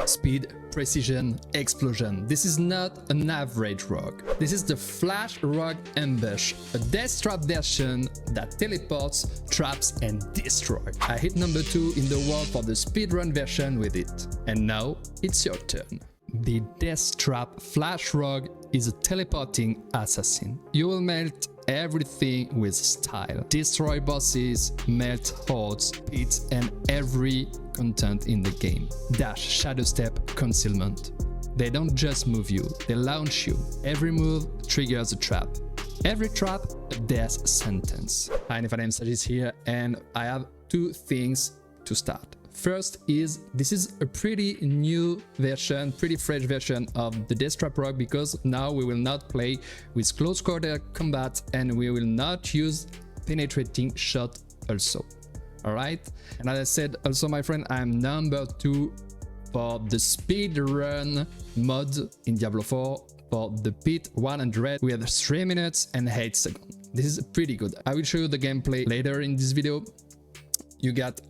Speed, precision, explosion. This is not an average rogue. This is the Flash Rogue Ambush, a death trap version that teleports, traps and destroys. I hit number 2 in the world for the speedrun version with it. And now it's your turn. The Death Trap Flash Rogue is a teleporting assassin. You will melt everything with style. Destroy bosses, melt hordes, pits and every content in the game. Dash, shadow step, concealment. They don't just move you, they launch you. Every move triggers a trap. Every trap, a death sentence. Hi, my name is Sagis here and I have 2 things to start. First is, this is a pretty new version, pretty fresh version of the Death Trap Rogue, because now we will not play with close quarter combat and we will not use penetrating shot also. Alright? And as I said, also my friend, I'm number 2 for the speedrun mod in Diablo 4 for the pit 100 with 3 minutes and 8 seconds. This is pretty good. I will show you the gameplay later in this video. You got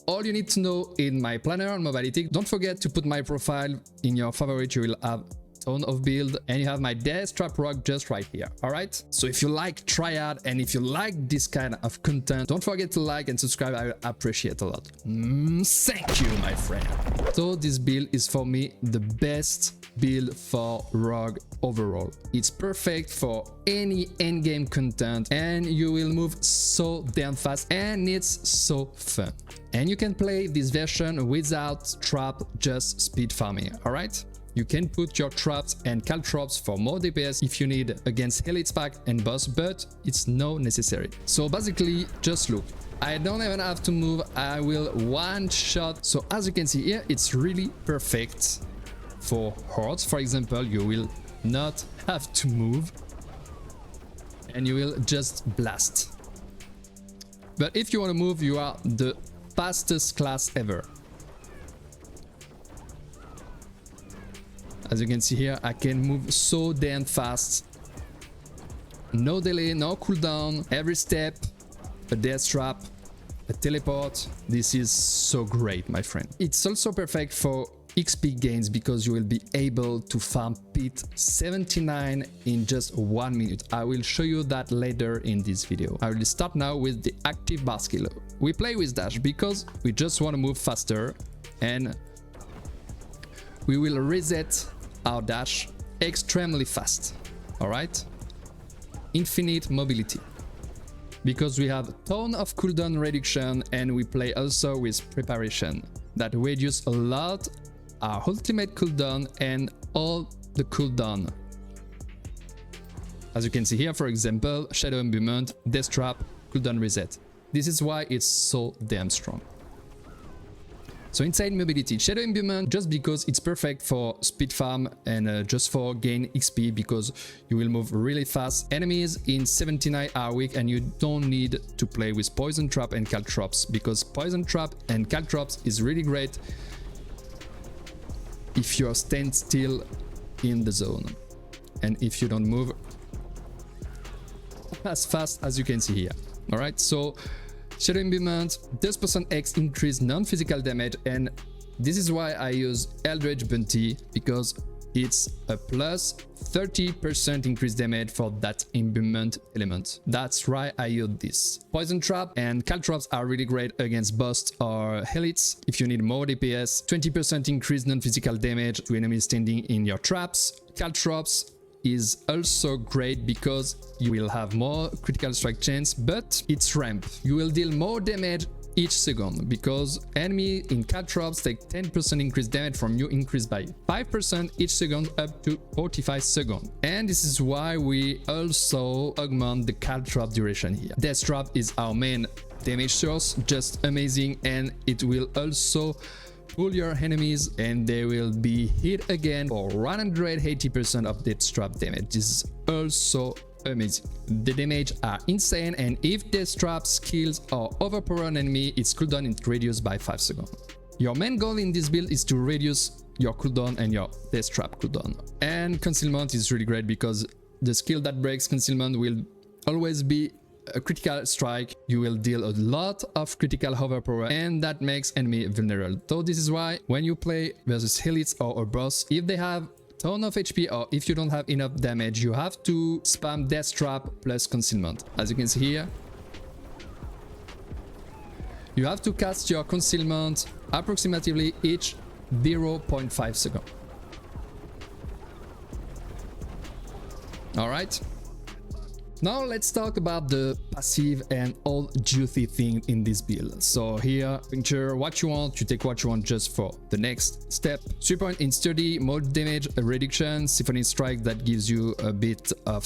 all you need to know in my planner on Mobalytics. Don't forget to put my profile in your favorite. You will have a ton of build and you have my Death Trap Rogue just right here. Alright, so if you like triad and if you like this kind of content, don't forget to like and subscribe. I will appreciate a lot. Thank you, my friend. So this build is for me the best build for rogue overall. It's perfect for any endgame content and you will move so damn fast and it's so fun. And you can play this version without trap, just speed farming. Alright, you can put your traps and caltrops for more DPS if you need against elite pack and boss, but it's no necessary. So basically just look, I don't even have to move, I will one shot. So as you can see here, it's really perfect for hordes. For example, you will not have to move and you will just blast. But if you want to move, you are the fastest class ever. As you can see here, I can move so damn fast. No delay, no cooldown, every step, a death trap, a teleport. This is so great, my friend. It's also perfect for XP gains because you will be able to farm pit 79 in just 1 minute. I will show you that later in this video. I will start now with the active bar skill. We play with dash because we just want to move faster and we will reset our dash extremely fast. Alright? Infinite mobility. Because we have a ton of cooldown reduction and we play also with preparation that reduce a lot our ultimate cooldown and all the cooldown. As you can see here, for example, shadow imbuement, death trap, cooldown reset. This is why it's so damn strong. So insane mobility, shadow imbuement, just because it's perfect for speed farm and just for gain XP, because you will move really fast. Enemies in 79 are weak and you don't need to play with poison trap and caltrops, because poison trap and caltrops is really great if you are stand still in the zone and if you don't move as fast as you can see here. Alright, so shadow imbuement does %X increase non-physical damage, and this is why I use Eldritch Bounty, because it's a plus 30% increased damage for that imbuement element. That's why I use this. Poison trap and caltrops are really great against boss or elites. If you need more DPS, 20% increased non-physical damage to enemies standing in your traps. Caltrops is also great because you will have more critical strike chance, but it's ramp. You will deal more damage each second, because enemy in caltrops take 10% increased damage from you, increased by 5% each second up to 45 seconds. And this is why we also augment the caltrop duration here. Death trap is our main damage source, just amazing, and it will also pull your enemies and they will be hit again for 180% of death trap damage. This is also amazing. The damage are insane, and if death trap skills or overpower an enemy, its cooldown is reduced by 5 seconds. Your main goal in this build is to reduce your cooldown and your death trap cooldown. And concealment is really great because the skill that breaks concealment will always be a critical strike, you will deal a lot of critical overpower, and that makes enemy vulnerable. So this is why when you play versus elites or a boss, if they have ton of HP or if you don't have enough damage, you have to spam Death Trap plus Concealment. As you can see here, you have to cast your Concealment approximately each 0.5 seconds. Alright. Now let's talk about the passive and all juicy thing in this build. So here, picture what you want, you take what you want just for the next step. 3 point in sturdy, more damage reduction, Symphony Strike that gives you a bit of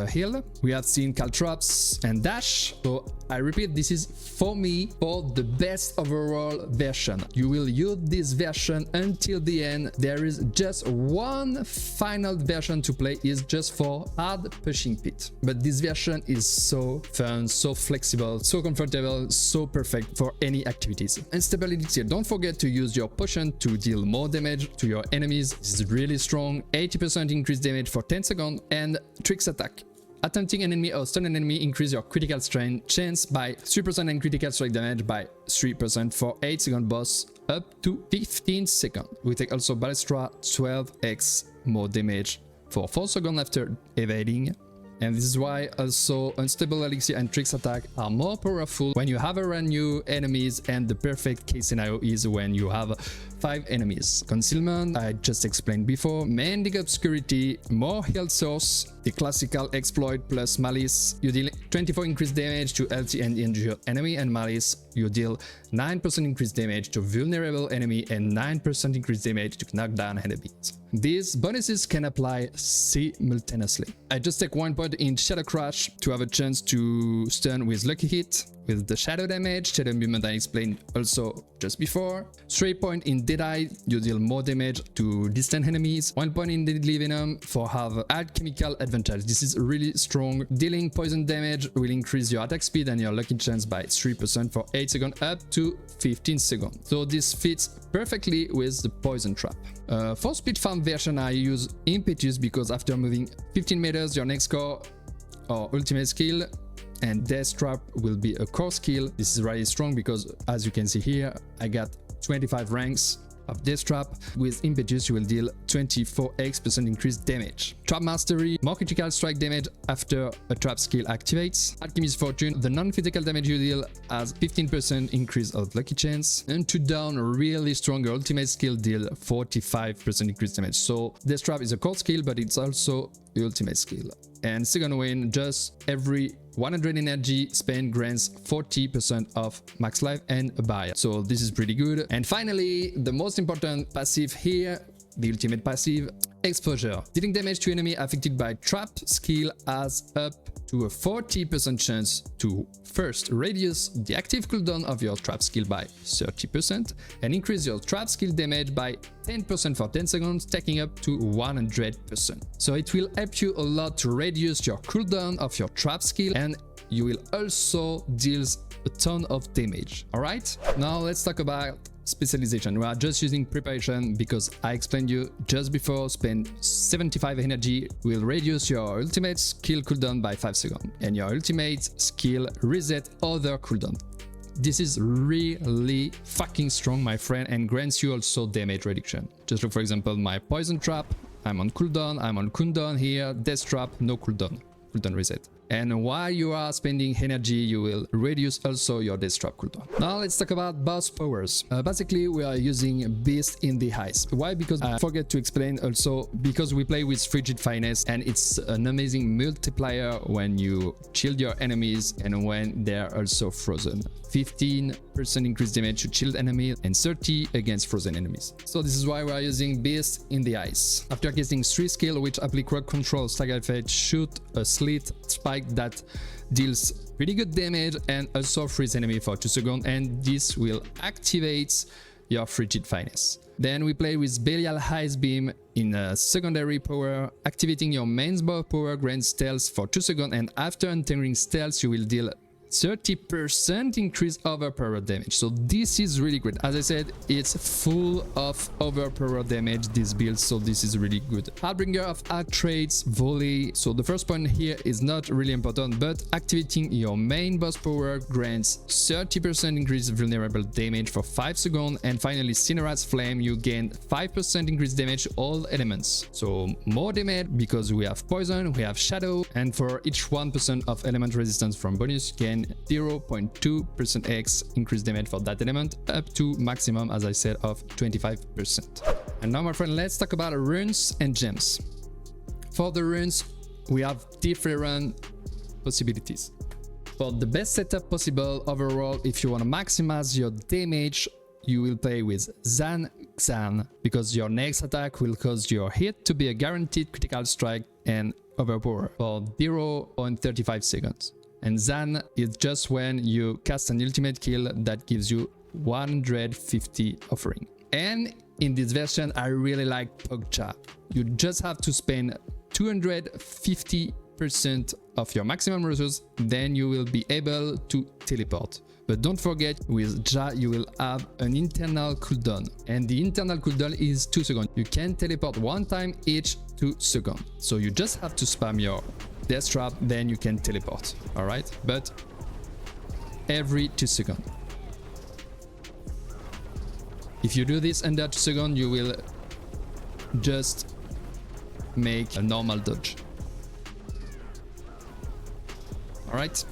heal. We have seen Caltrops and Dash. So I repeat, this is for me for the best overall version. You will use this version until the end. There is just one final version to play, is just for hard pushing pit. But this version is so fun, so flexible, so comfortable, so perfect for any activities. And stability, don't forget to use your potion to deal more damage to your enemies. This is really strong. 80% increased damage for 10 seconds, and tricks attack. Attempting an enemy or stun an enemy increase your critical strength chance by 3% and critical strike damage by 3% for 8 second boss up to 15 seconds. We take also Ballestra 12x more damage for 4 seconds after evading. And this is why also Unstable Elixir and Tricks Attack are more powerful when you have around new enemies, and the perfect case scenario is when you have 5 enemies. Concealment, I just explained before. Mending Obscurity, more health source. The classical exploit plus Malice, you deal 24 increased damage to healthy and injured enemy, and Malice, you deal 9% increased damage to vulnerable enemy and 9% increased damage to knockdown enemies. These bonuses can apply simultaneously. I just take 1 point in Shadow Crash to have a chance to stun with Lucky Hit. With the shadow damage, shadow movement I explained also just before. 3 point in Deadeye, you deal more damage to distant enemies. 1 point in Deadly Venom for have alchemical advantage. This is really strong. Dealing poison damage will increase your attack speed and your lucky chance by 3% for 8 seconds up to 15 seconds. So this fits perfectly with the poison trap. For speed farm version I use Impetus because after moving 15 meters your next core or ultimate skill and Death Trap will be a core skill. This is really strong because as you can see here, I got 25 ranks of Death Trap. With Impetus you will deal 24% increased damage. Trap Mastery, more critical strike damage after a trap skill activates. Alchemist Fortune, the non-physical damage you deal has 15% increase of lucky chance. And to down, really strong ultimate skill deal 45% increased damage. So Death Trap is a core skill, but it's also the ultimate skill. And second win, just every 100 energy spent grants 40% of max life and a barrier. So this is pretty good. And finally, the most important passive here, the ultimate passive, Exposure. Dealing damage to enemy affected by trap skill has up to a 40% chance to first reduce the active cooldown of your trap skill by 30% and increase your trap skill damage by 10% for 10 seconds, taking up to 100%. So it will help you a lot to reduce your cooldown of your trap skill, and you will also deal a ton of damage. Alright, now let's talk about specialization. We are just using preparation because I explained you just before. Spend 75 energy will reduce your ultimate skill cooldown by 5 seconds and your ultimate skill reset other cooldown. This is really fucking strong, my friend, and grants you also damage reduction. Just look, for example, my poison trap. I'm on cooldown, I'm on cooldown here. Death trap, no cooldown reset. And while you are spending energy, you will reduce also your Death Trap cooldown. Now let's talk about boss powers. Basically, we are using Beast in the Eyes. Why? Because I forget to explain also, because we play with Frigid Finesse and it's an amazing multiplier when you shield your enemies and when they're also frozen. 15% increased damage to shield enemies and 30 against frozen enemies. So this is why we are using Beast in the Eyes. After casting 3 skill which apply rock control, stagger fate, shoot a slit spike that deals pretty good damage and also freeze enemy for 2 seconds, and this will activate your Frigid Finesse. Then we play with Belial Ice Beam in a secondary power. Activating your main bow power grants stealth for 2 seconds, and after entering stealth you will deal 30% increase overpower damage. So this is really great. As I said, it's full of overpower damage, this build, so this is really good. Harbinger of Arc traits, volley. So the first point here is not really important, but activating your main boss power grants 30% increased vulnerable damage for 5 seconds. And finally, Cinera's Flame, you gain 5% increased damage to all elements. So more damage because we have poison, we have shadow, and for each 1% of element resistance from bonus, gain 0.2% X increased damage for that element, up to maximum, as I said, of 25%. And now, my friend, let's talk about runes and gems. For the runes, we have different possibilities. For the best setup possible overall, if you want to maximize your damage, you will play with Xan, because your next attack will cause your hit to be a guaranteed critical strike and overpower for 0.35 seconds. And Xan is just when you cast an ultimate kill that gives you 150 offering. And in this version, I really like Pogcha. You just have to spend 250% of your maximum resource, then you will be able to teleport. But don't forget, with Ja, you will have an internal cooldown. And the internal cooldown is 2 seconds. You can teleport 1 time each 2 seconds. So you just have to spam your Death Trap, then you can teleport. Alright? But every 2 seconds. If you do this under 2 seconds, you will just make a normal dodge. Alright?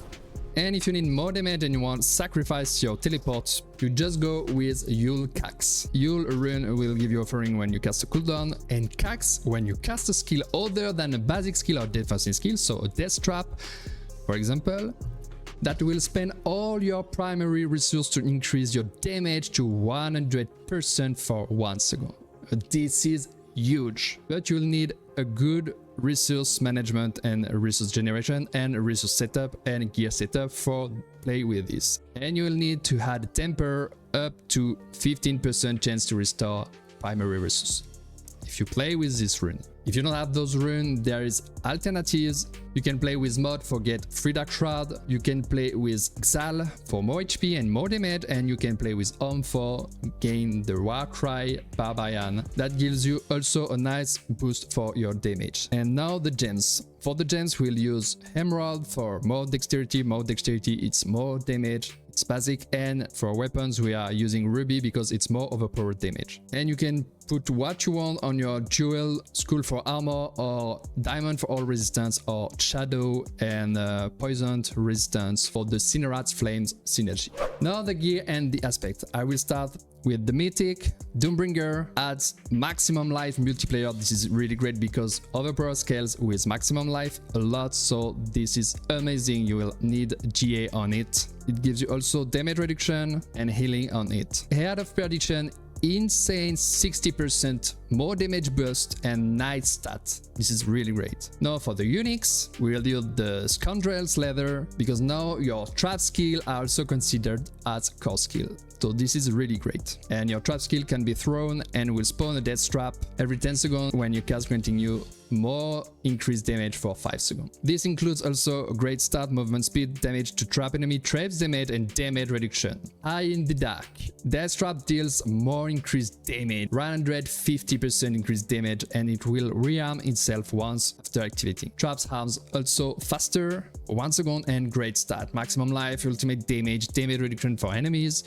And if you need more damage and you want to sacrifice your teleport, you just go with Yule Cax. Yule rune will give you offering when you cast a cooldown, and Cax when you cast a skill other than a basic skill or defensive skill, so a Death Trap, for example, that will spend all your primary resource to increase your damage to 100% for 1 second. This is huge, but you'll need a good resource management and resource generation and resource setup and gear setup for play with this. And you will need to add temper up to 15% chance to restore primary resource if you play with this rune. If you don't have those runes, there is alternatives. You can play with mod for get free dark shroud, you can play with Xal for more HP and more damage, and you can play with Om for gain the Warcry Barbarian. That gives you also a nice boost for your damage. And now the gems. For the gems, we'll use Emerald for more dexterity. More dexterity, it's more damage. It's basic. And for weapons, we are using Ruby because it's more overpowered damage. And you can put what you want on your jewel, Skull for armor, or Diamond for all resistance, or Shadow and Poison resistance for the Cinerat's Flames synergy. Now the gear and the aspect. I will start with the Mythic. Doombringer adds maximum life multiplayer. This is really great because overpower scales with maximum life a lot, so this is amazing. You will need GA on it. It gives you also damage reduction and healing on it. Head of Perdition, insane 60% more damage boost and night stat. This is really great. Now for the uniques, we'll do the Scoundrel's Leather because now your trap skill are also considered as core skill. So this is really great. And your trap skill can be thrown and will spawn a death trap every 10 seconds when you cast, granting you more increased damage for 5 seconds. This includes also a great start, movement speed, damage to trap enemy, traps damage, and damage reduction. Eye in the Dark. Death Trap deals more increased damage, 150% increased damage, and it will rearm itself once after activating. Traps harms also faster, 1 second, and great stat. Maximum life, ultimate damage, damage reduction for enemies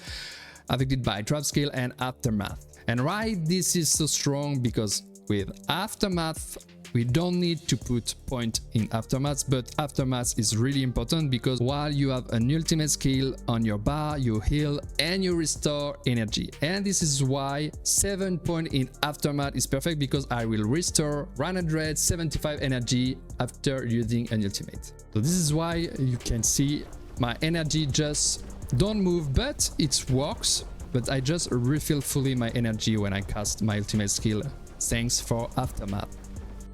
affected by trap skill, and Aftermath. And why this is so strong? Because with Aftermath, we don't need to put point in Aftermath, but Aftermath is really important because while you have an ultimate skill on your bar, you heal and you restore energy. And this is why 7 point in Aftermath is perfect, because I will restore 175 energy after using an ultimate. So this is why you can see my energy just don't move, but it works. But I just refill fully my energy when I cast my ultimate skill. Thanks for Aftermath.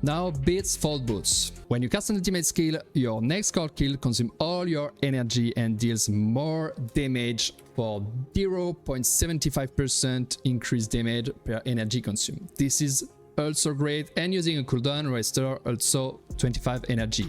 Now, Beats Fault Boots. When you cast an ultimate skill, your next card kill consumes all your energy and deals more damage for 0.75% increased damage per energy consumed. This is also great, and using a cooldown restore also 25 energy.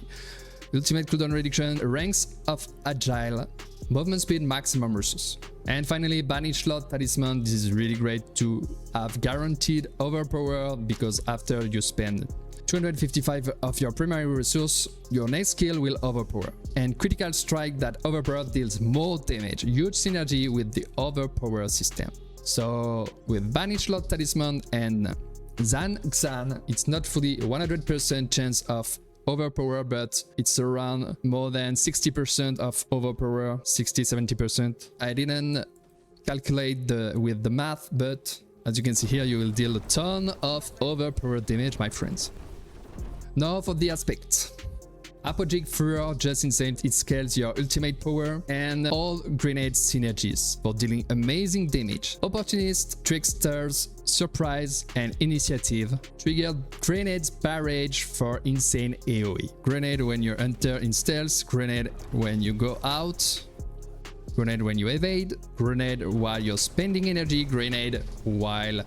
ultimate cooldown reduction, ranks of agile, movement speed, maximum resource. And finally, vanish slot talisman. This is really great to have guaranteed overpower, because after you spend 255 of your primary resource, your next skill will overpower. And critical strike that overpower deals more damage. Huge synergy with the overpower system. So with vanish slot talisman and Xan, it's not fully 100% chance of overpower, but it's around more than 60% of overpower, 60-70%. I didn't calculate with the math, but as you can see here, you will deal a ton of overpower damage, my friends. Now for the aspects. Apogeic Furor, just insane, it scales your ultimate power, and all grenade synergies for dealing amazing damage. Opportunist, Tricksters, Surprise, and Initiative trigger Grenades Barrage for insane AoE. Grenade when you enter in stealth, grenade when you go out, grenade when you evade, grenade while you're spending energy, grenade while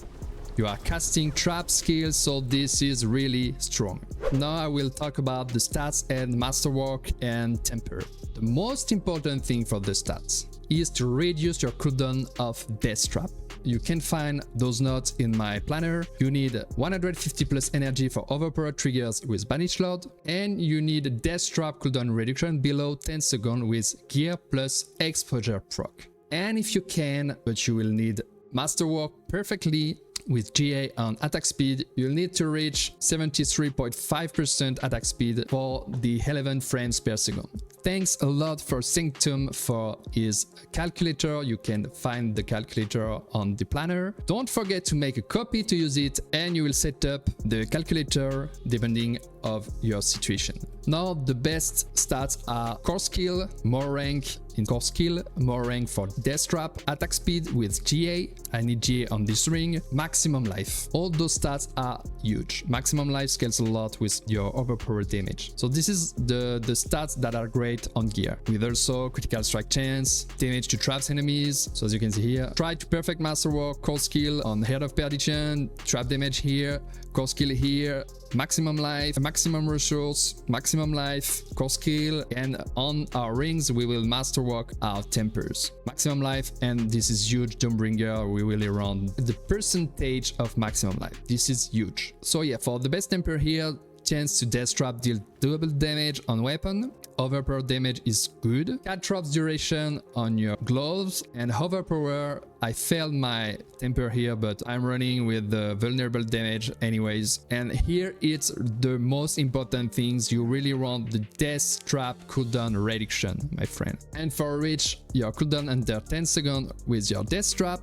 you are casting trap skills, so this is really strong. Now I will talk about the stats and masterwork and temper. The most important thing for the stats is to reduce your cooldown of Death Trap. You can find those notes in my planner. You need 150 plus energy for overpower triggers with Vanish Lord, and you need Death Trap cooldown reduction below 10 seconds with Gear plus Exposure proc. And if you can, but you will need masterwork perfectly with GA on attack speed, you'll need to reach 73.5% attack speed for the 11 frames per second. Thanks a lot for Sanctum for his calculator. You can find the calculator on the planner. Don't forget to make a copy to use it, and you will set up the calculator depending of your situation. Now the best stats are core skill, more rank in core skill, more rank for Death Trap, attack speed with GA, I need GA on this ring, maximum life. All those stats are huge. Maximum life scales a lot with your overpower damage. So this is the stats that are great on gear, with also critical strike chance, damage to traps enemies. So as you can see here, try to perfect masterwork, core skill on Head of Perdition, trap damage here, core skill here, maximum life, maximum resource, maximum life, core skill, and on our rings we will masterwork our tempers. Maximum life, and this is huge, Dawnbringer, we will around the percentage of maximum life. This is huge. So yeah, for the best temper here, chance to Death Trap deal double damage on weapon, overpower damage is good, cat traps duration on your gloves, and overpower, I failed my temper here, but I'm running with the vulnerable damage anyways. And here it's the most important things, you really want the Death Trap cooldown reduction, my friend. And for reach your cooldown under 10 seconds with your Death Trap,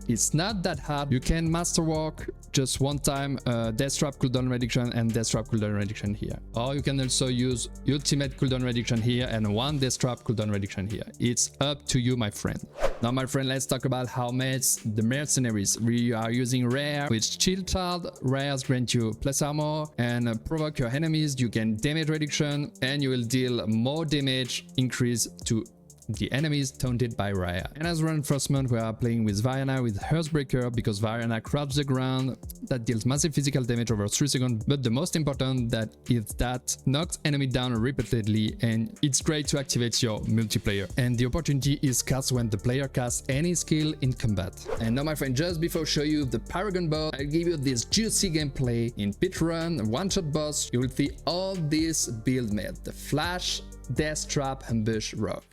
it's not that hard. You can masterwork just one time Death Trap cooldown reduction and Death Trap cooldown reduction here. Or you can also use ultimate cooldown reduction here and one Death Trap cooldown reduction here. It's up to you, my friend. Now, my friend, let's talk about helmets. The Mercenaries. We are using rare with Shield Shard. Rares grant you plus armor and provoke your enemies. You gain damage reduction and you will deal more damage increase to the enemies taunted by Raya. And as reinforcement, we are playing with Variana with Hearthbreaker because Variana crabs the ground. That deals massive physical damage over 3 seconds, but the most important that is that knocks enemy down repeatedly, and it's great to activate your multiplayer. And the opportunity is cast when the player casts any skill in combat. And now, my friend, just before I show you the Paragon boss, I'll give you this juicy gameplay. In Speedrun, one-shot boss, you will see all this build made. The Flash, Death Trap, Ambush, Rock.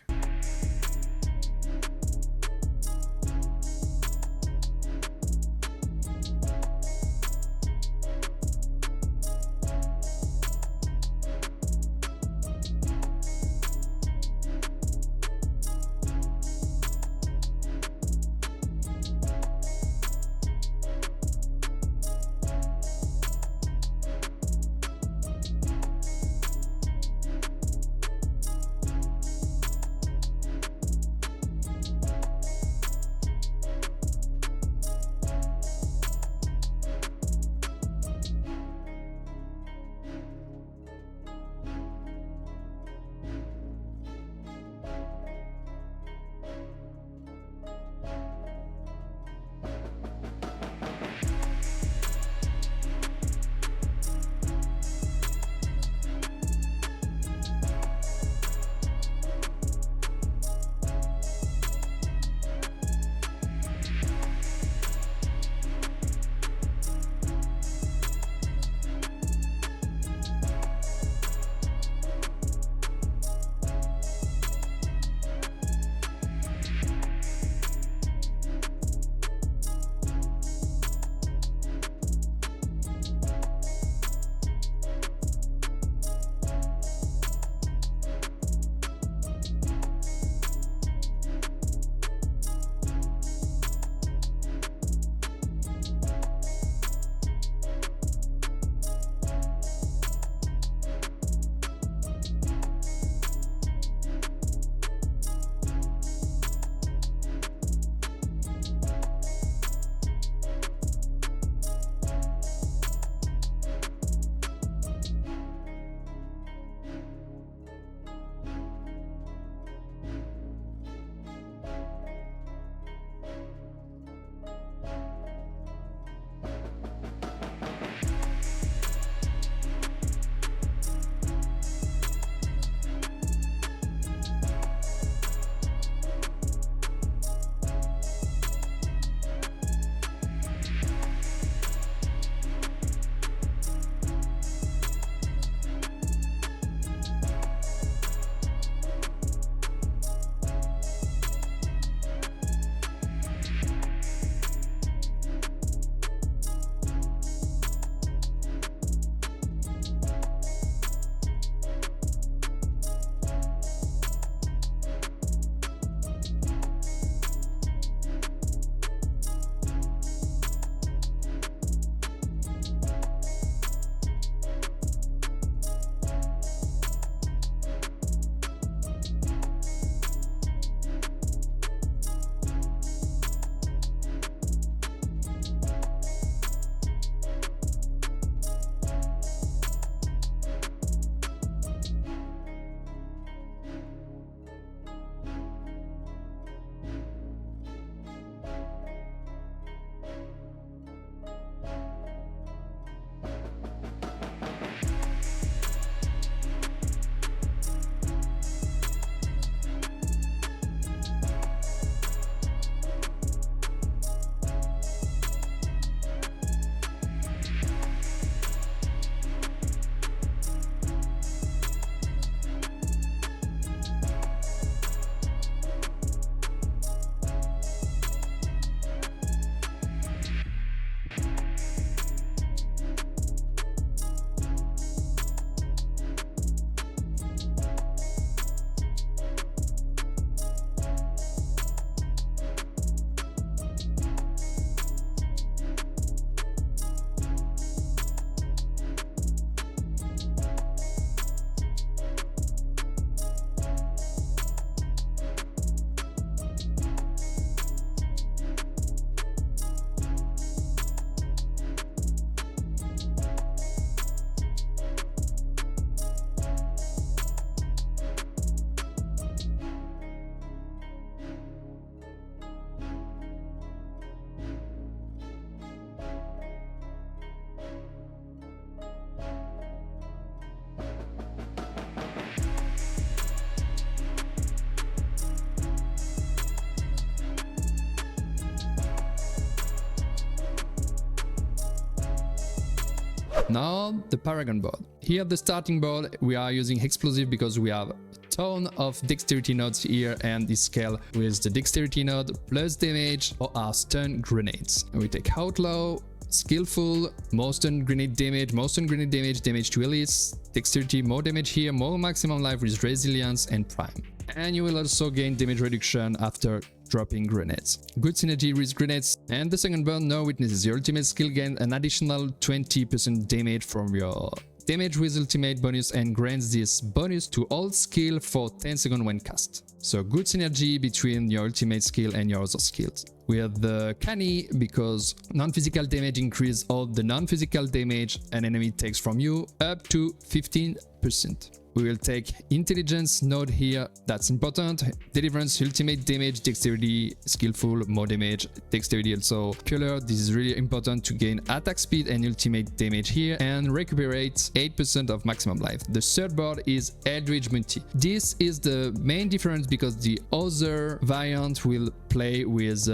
Now the Paragon board. Here at the starting board we are using explosive because we have a ton of dexterity nodes here, and this scale with the dexterity node plus damage or our stun grenades. And we take outlaw, skillful, more stun grenade damage, damage to elites, dexterity, more damage here, more maximum life with resilience and prime. And you will also gain damage reduction after dropping grenades. Good synergy with grenades. And the second burn, no witnesses. Your ultimate skill gain an additional 20% damage from your damage with ultimate bonus and grants this bonus to all skill for 10 seconds when cast. So good synergy between your ultimate skill and your other skills. We have the Canny because non-physical damage increase all the non-physical damage an enemy takes from you up to 15%. We will take intelligence node here, that's important. Deliverance, ultimate damage, dexterity, skillful, more damage, dexterity also. Killer, this is really important to gain attack speed and ultimate damage here, and recuperate 8% of maximum life. The third board is Eldritch Bounty. This is the main difference because the other variant will play with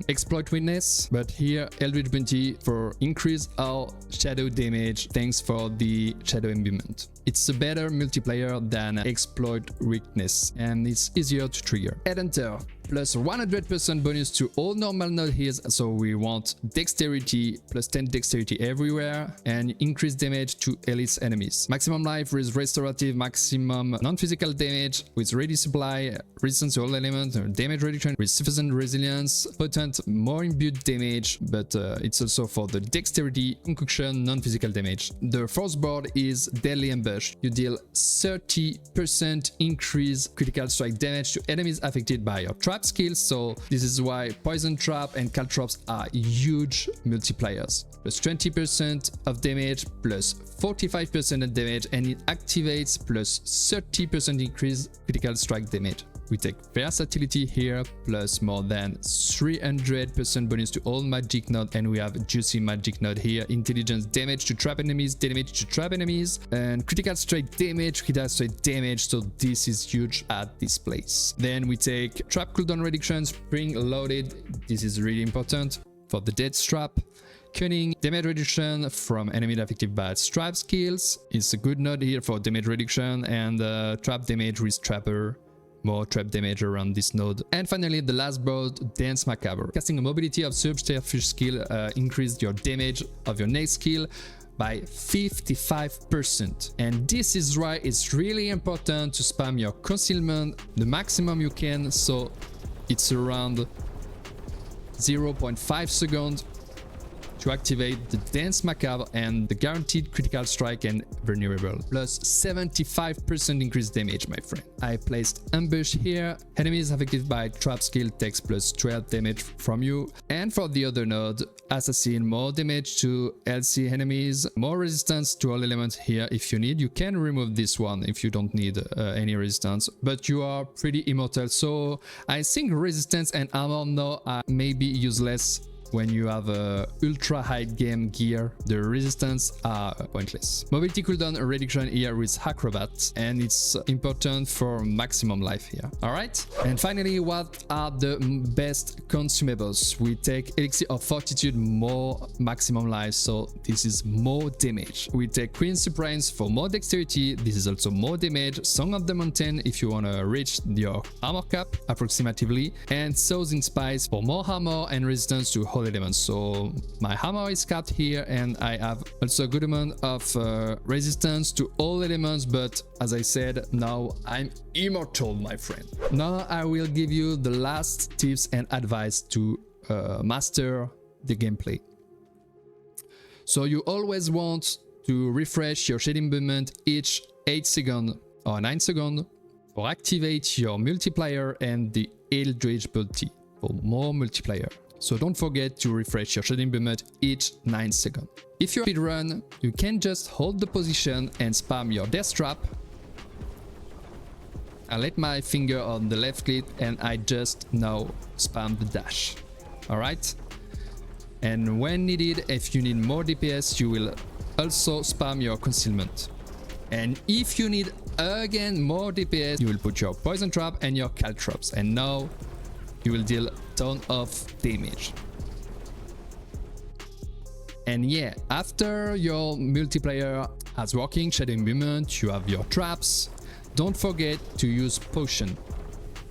exploit witness, but here Eldritch Bounty for increase our shadow damage thanks for the shadow embodiment. It's a better multiplayer than exploit weakness and it's easier to trigger. Headhunter plus 100% bonus to all normal node hits, so we want dexterity plus 10 dexterity everywhere and increased damage to elite enemies. Maximum life with restorative, maximum non-physical damage with ready supply, resistance to all elements, damage reduction with sufficient resilience, potent, more imbued damage, but it's also for the dexterity, concoction, non-physical damage. The fourth board is Deadly Ambush. You deal 30% increase critical strike damage to enemies affected by your trap skills, so this is why poison trap and caltrops are huge multipliers. Plus 20% of damage, plus 45% of damage, and it activates plus 30% increase critical strike damage. We take versatility here, plus more than 300% bonus to all magic node, and we have juicy magic node here. Intelligence, damage to trap enemies, damage to trap enemies, and critical strike damage, so this is huge at this place. Then we take trap cooldown reduction, spring loaded, this is really important for the dead trap. Cunning, damage reduction from enemy affected by trap skills, it's a good node here for damage reduction, and trap damage with trapper, more trap damage around this node. And finally the last board, Dance Macabre. Casting a mobility of subterfuge skill increased your damage of your next skill by 55%. And this is why it's really important to spam your concealment the maximum you can, so it's around 0.5 seconds to activate the Dance Macabre and the guaranteed critical strike and vulnerable, plus 75% increased damage, my friend. I placed ambush here. Enemies affected by trap skill takes plus 12 damage from you. And for the other node, assassin, more damage to LC enemies, more resistance to all elements here if you need. You can remove this one if you don't need any resistance, but you are pretty immortal, so I think resistance and armor now are maybe useless. When you have a ultra high game gear, the resistance are pointless. Mobility cooldown reduction here with acrobat, and it's important for maximum life here. Alright, and finally, what are the best consumables? We take Elixir of Fortitude, more maximum life, so this is more damage. We take Queen Supremes for more dexterity, this is also more damage. Song of the Mountain if you want to reach your armor cap approximately, and Souls in Spice for more armor and resistance to all elements. So my hammer is capped here, and I have also a good amount of resistance to all elements, but as I said, now I'm immortal, my friend. Now I will give you the last tips and advice to master the gameplay. So you always want to refresh your shading movement each 8 seconds or 9 seconds for activate your multiplier and the Eldritch Bounty for more multiplier. So don't forget to refresh your shading movement each 9 seconds. If you speedrun, you can just hold the position and spam your death trap. I let my finger on the left click and I just now spam the dash. Alright? And when needed, if you need more DPS, you will also spam your concealment. And if you need again more DPS, you will put your poison trap and your caltrops, and now you will deal a ton of damage. And yeah, after your multiplayer has working Shadow Imbuement, you have your traps. Don't forget to use potion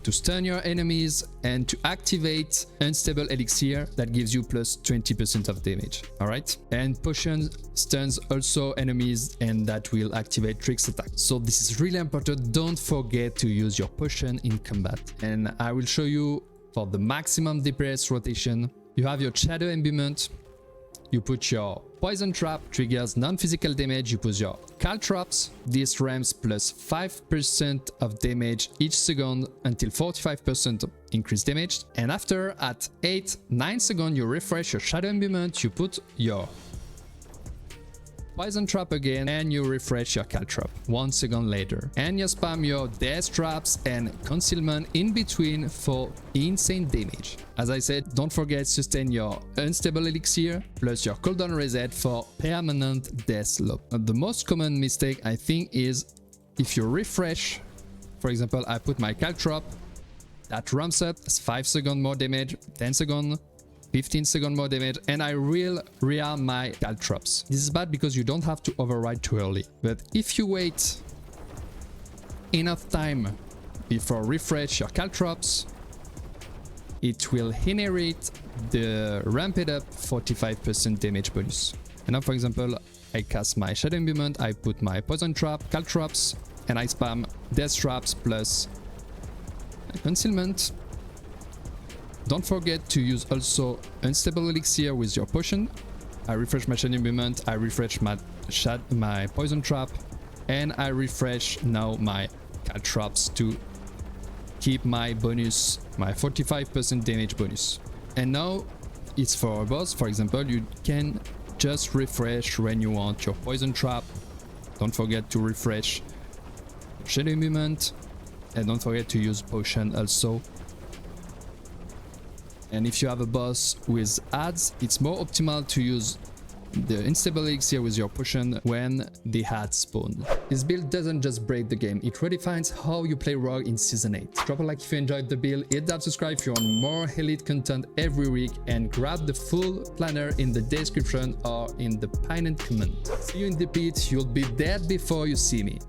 to stun your enemies and to activate unstable elixir that gives you plus 20% of damage. Alright? And potion stuns also enemies and that will activate tricks attack. So this is really important. Don't forget to use your potion in combat. And I will show you for the maximum DPS rotation. You have your Shadow Imbuement. You put your Poison Trap, triggers non-physical damage. You put your Caltrops. This ramps plus 5% of damage each second until 45% increased damage. And after, at 8-9 seconds, you refresh your Shadow Imbuement. You put your Poison Trap again and you refresh your Caltrop 1 second later. And you spam your Death Traps and Concealment in between for insane damage. As I said, don't forget to sustain your Unstable Elixir plus your Cooldown Reset for permanent Death Loop. The most common mistake I think is if you refresh, for example, I put my Caltrop, that ramps up, 5 seconds more damage, 10 seconds, 15 seconds more damage, and I will rearm my Caltrops. This is bad because you don't have to override too early. But if you wait enough time before refresh your Caltrops, it will inherit the ramped up 45% damage bonus. And now, for example, I cast my Shadow Imbuement, I put my Poison Trap, Caltrops, and I spam Death Traps plus Concealment. Don't forget to use also Unstable Elixir with your potion. I refresh my Shadow Imbuement, I refresh my Poison Trap, and I refresh now my Caltrops to keep my bonus, my 45% damage bonus. And now it's for a boss, for example, you can just refresh when you want your Poison Trap. Don't forget to refresh Shadow Imbuement, and don't forget to use potion also. And if you have a boss with ads, it's more optimal to use the Unstable Elixir with your potion when the ads spawn. This build doesn't just break the game, it redefines how you play Rogue in Season 8. Drop a like if you enjoyed the build, hit that subscribe if you want more elite content every week, and grab the full planner in the description or in the pinned comment. See you in the pit, you'll be dead before you see me.